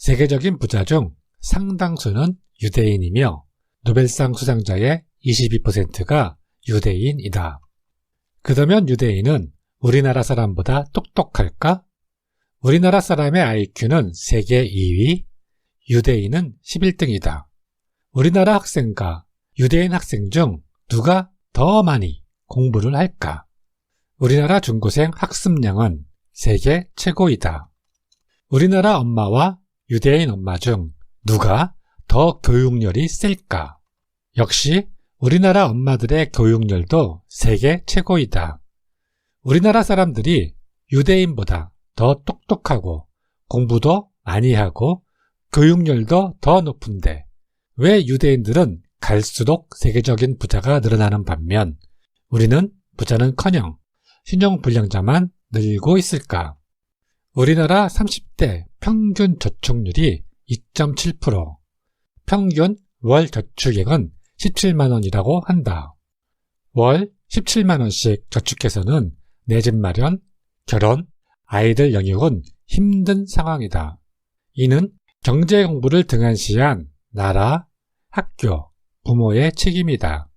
세계적인 부자 중 상당수는 유대인이며 노벨상 수상자의 22%가 유대인이다. 그러면 유대인은 우리나라 사람보다 똑똑할까? 우리나라 사람의 IQ는 세계 2위, 유대인은 11등이다. 우리나라 학생과 유대인 학생 중 누가 더 많이 공부를 할까? 우리나라 중고생 학습량은 세계 최고이다. 우리나라 엄마와 유대인 엄마 중 누가 더 교육열이 셀까? 역시 우리나라 엄마들의 교육열도 세계 최고이다. 우리나라 사람들이 유대인보다 더 똑똑하고 공부도 많이 하고 교육열도 더 높은데 왜 유대인들은 갈수록 세계적인 부자가 늘어나는 반면 우리는 부자는커녕 신용불량자만 늘고 있을까? 우리나라 30대 평균 저축률이 2.7%, 평균 월 저축액은 17만원이라고 한다. 월 17만원씩 저축해서는 내 집 마련, 결혼, 아이들 영육은 힘든 상황이다. 이는 경제 공부를 등한시한 나라, 학교, 부모의 책임이다.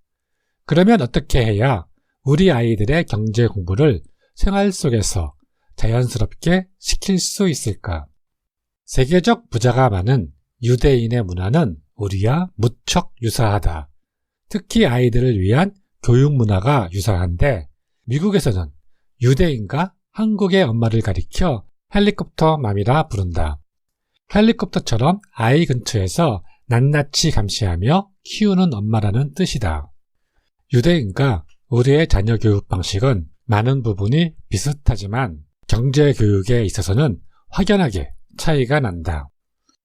그러면 어떻게 해야 우리 아이들의 경제 공부를 생활 속에서 자연스럽게 시킬 수 있을까? 세계적 부자가 많은 유대인의 문화는 우리와 무척 유사하다. 특히 아이들을 위한 교육 문화가 유사한데 미국에서는 유대인과 한국의 엄마를 가리켜 헬리콥터 맘이라 부른다. 헬리콥터처럼 아이 근처에서 낱낱이 감시하며 키우는 엄마라는 뜻이다. 유대인과 우리의 자녀 교육 방식은 많은 부분이 비슷하지만 경제 교육에 있어서는 확연하게 차이가 난다.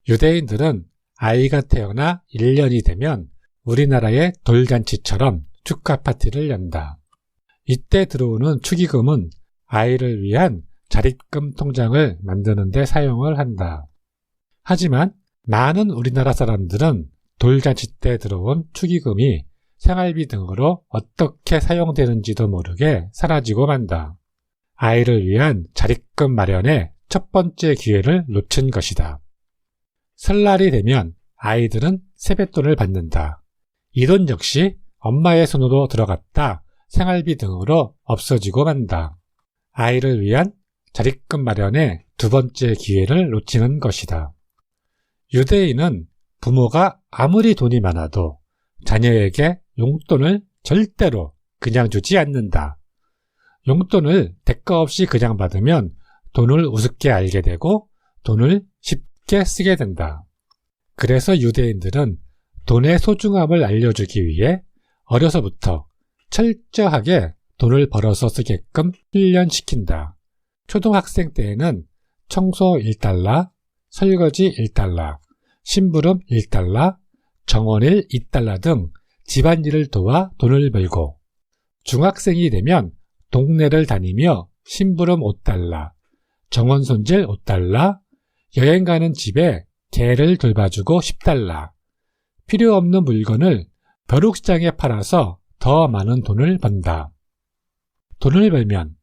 유대인들은 아이가 태어나 1년이 되면 우리나라의 돌잔치처럼 축하 파티를 연다. 이때 들어오는 축의금은 아이를 위한 자립금 통장을 만드는 데 사용을 한다. 하지만 많은 우리나라 사람들은 돌잔치 때 들어온 축의금이 생활비 등으로 어떻게 사용되는지도 모르게 사라지고 만다. 아이를 위한 자립금 마련의 첫 번째 기회를 놓친 것이다. 설날이 되면 아이들은 세뱃돈을 받는다. 이 돈 역시 엄마의 손으로 들어갔다 생활비 등으로 없어지고 만다. 아이를 위한 자립금 마련의 두 번째 기회를 놓치는 것이다. 유대인은 부모가 아무리 돈이 많아도 자녀에게 용돈을 절대로 그냥 주지 않는다. 용돈을 대가 없이 그냥 받으면 돈을 우습게 알게 되고 돈을 쉽게 쓰게 된다. 그래서 유대인들은 돈의 소중함을 알려주기 위해 어려서부터 철저하게 돈을 벌어서 쓰게끔 훈련시킨다. 초등학생 때에는 청소 1달러, 설거지 1달러, 심부름 1달러, 정원일 2달러 등 집안일을 도와 돈을 벌고 중학생이 되면 동네를 다니며 심부름 5달러, 정원 손질 5달러, 여행 가는 집에 개를 돌봐주고 10달러, 필요 없는 물건을 벼룩시장에 팔아서 더 많은 돈을 번다. 돈을 벌면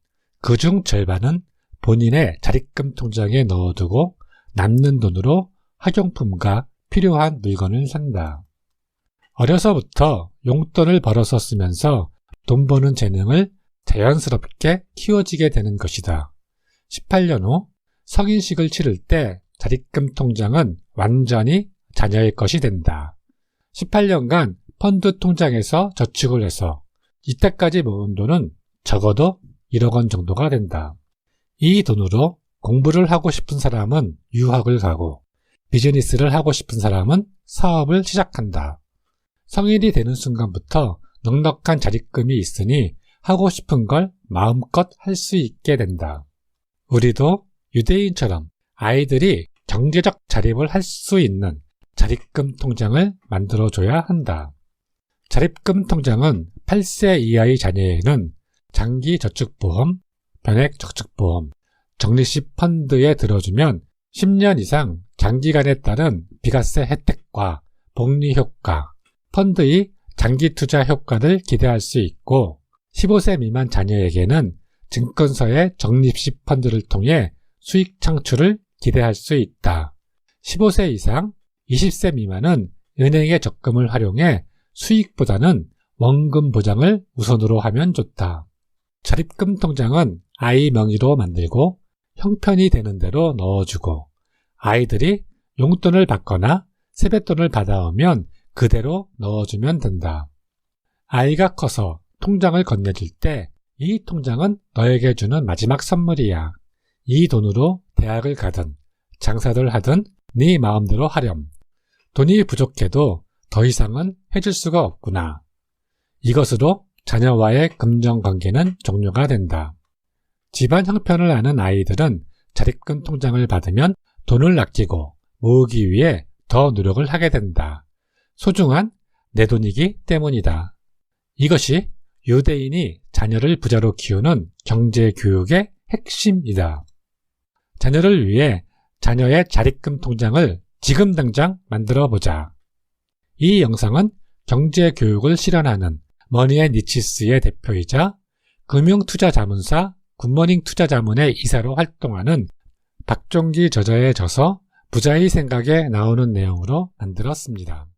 그중 절반은 본인의 자립금 통장에 넣어두고 남는 돈으로 학용품과 필요한 물건을 산다. 어려서부터 용돈을 벌어서 쓰면서 돈 버는 재능을 자연스럽게 키워지게 되는 것이다. 18년 후 성인식을 치를 때 자립금 통장은 완전히 자녀의 것이 된다. 18년간 펀드 통장에서 저축을 해서 이때까지 모은 돈은 적어도 1억 원 정도가 된다. 이 돈으로 공부를 하고 싶은 사람은 유학을 가고 비즈니스를 하고 싶은 사람은 사업을 시작한다. 성인이 되는 순간부터 넉넉한 자립금이 있으니 하고 싶은 걸 마음껏 할 수 있게 된다. 우리도 유대인처럼 아이들이 경제적 자립을 할 수 있는 자립금 통장을 만들어줘야 한다. 자립금 통장은 8세 이하의 자녀에는 장기저축보험, 변액저축보험, 적립식 펀드에 들어주면 10년 이상 장기간에 따른 비과세 혜택과 복리효과, 펀드의 장기투자 효과를 기대할 수 있고 15세 미만 자녀에게는 증권사의 적립식 펀드를 통해 수익 창출을 기대할 수 있다. 15세 이상, 20세 미만은 은행의 적금을 활용해 수익보다는 원금 보장을 우선으로 하면 좋다. 자립금 통장은 아이 명의로 만들고 형편이 되는 대로 넣어주고 아이들이 용돈을 받거나 세뱃돈을 받아오면 그대로 넣어주면 된다. 아이가 커서 통장을 건네줄 때 이 통장은 너에게 주는 마지막 선물이야. 이 돈으로 대학을 가든 장사를 하든 네 마음대로 하렴. 돈이 부족해도 더 이상은 해줄 수가 없구나. 이것으로 자녀와의 금전관계는 종료가 된다. 집안 형편을 아는 아이들은 자립금 통장을 받으면 돈을 아끼고 모으기 위해 더 노력을 하게 된다. 소중한 내 돈이기 때문이다. 이것이 유대인이 자녀를 부자로 키우는 경제교육의 핵심이다. 자녀를 위해 자녀의 자립금 통장을 지금 당장 만들어 보자. 이 영상은 경제교육을 실현하는 머니앤니치스의 대표이자 금융투자자문사 굿모닝 투자자문의 이사로 활동하는 박종기 저자의 저서 부자의 생각에 나오는 내용으로 만들었습니다.